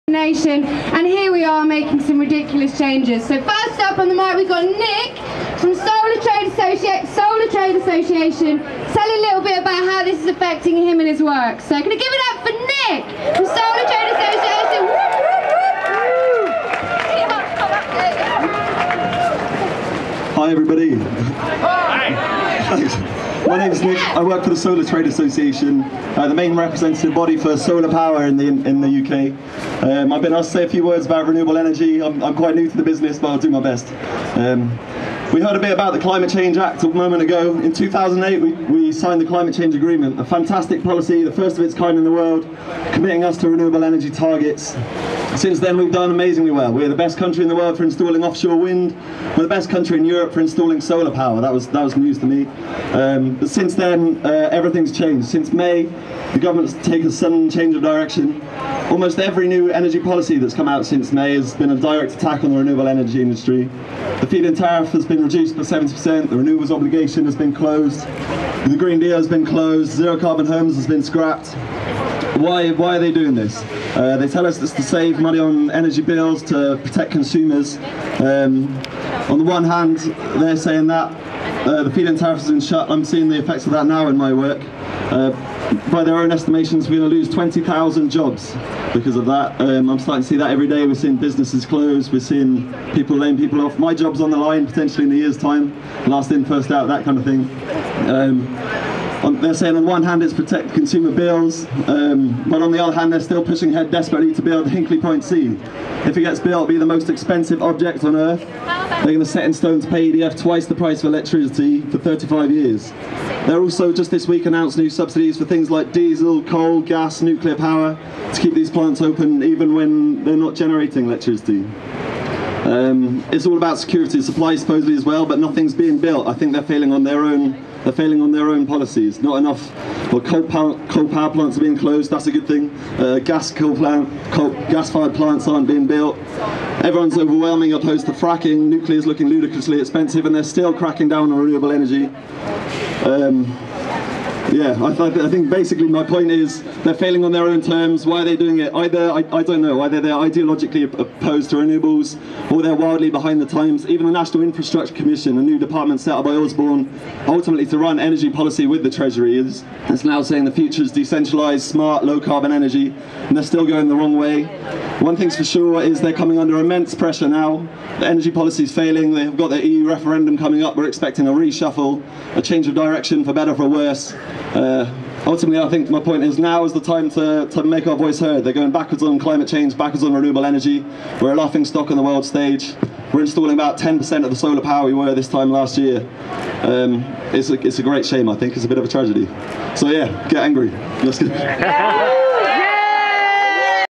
Nation, and here we are making some ridiculous changes. So first up on the mic we've got Nick from Solar Trade Association telling a little bit about how this is affecting him and his work. So can I give it up for Nick from Solar Trade Association? Hi everybody. Hi. My name is Nick. I work for the Solar Trade Association, the main representative body for solar power in the UK. I've been asked to say a few words about renewable energy. I'm quite new to the business, but I'll do my best. We heard a bit about the Climate Change Act a moment ago. In 2008, we signed the Climate Change Agreement, a fantastic policy, the first of its kind in the world, committing us to renewable energy targets. Since then, we've done amazingly well. We're the best country in the world for installing offshore wind. We're the best country in Europe for installing solar power. That was news to me. But since then, everything's changed. Since May, the government's taken a sudden change of direction. Almost every new energy policy that's come out since May has been a direct attack on the renewable energy industry. The feed-in tariff has been reduced by 70%, the renewables obligation has been closed, the Green Deal has been closed, zero carbon homes has been scrapped. Why are they doing this? They tell us it's to save money on energy bills, to protect consumers. On the one hand, they're saying that the feed-in tariff has been shut. I'm seeing the effects of that now in my work. By their own estimations, we're going to lose 20,000 jobs because of that. I'm starting to see that every day. We're seeing businesses close, we're seeing people laying people off. My job's on the line potentially in a year's time, last in, first out, that kind of thing. They're saying on one hand it's protect consumer bills, but on the other hand they're still pushing ahead desperately to build Hinkley Point C. If it gets built, it'll be the most expensive object on Earth. They're going to set in stone to pay EDF twice the price of electricity for 35 years. They're also just this week announced new subsidies for things like diesel, coal, gas, nuclear power to keep these plants open even when they're not generating electricity. It's all about security of supply supposedly as well, but nothing's being built. I think they're failing on their own. They're failing on their own policies. Not enough. Well, coal power plants are being closed. That's a good thing. Gas-fired plants aren't being built. Everyone's overwhelmingly opposed to fracking. Nuclear is looking ludicrously expensive, and they're still cracking down on renewable energy. Yeah, I think basically my point is they're failing on their own terms. Why are they doing it? Either, I don't know, either they're ideologically opposed to renewables or they're wildly behind the times. Even the National Infrastructure Commission, a new department set up by Osborne, ultimately to run energy policy with the Treasury, is now saying the future is decentralised, smart, low-carbon energy, and they're still going the wrong way. One thing's for sure is they're coming under immense pressure now. The energy policy is failing. They've got their EU referendum coming up. We're expecting a reshuffle, a change of direction for better or for worse. Ultimately, I think my point is now is the time to make our voice heard. They're going backwards on climate change, backwards on renewable energy. We're a laughing stock on the world stage. We're installing about 10% of the solar power we were this time last year. It's a great shame, I think. It's a bit of a tragedy. So yeah, get angry. Let's go.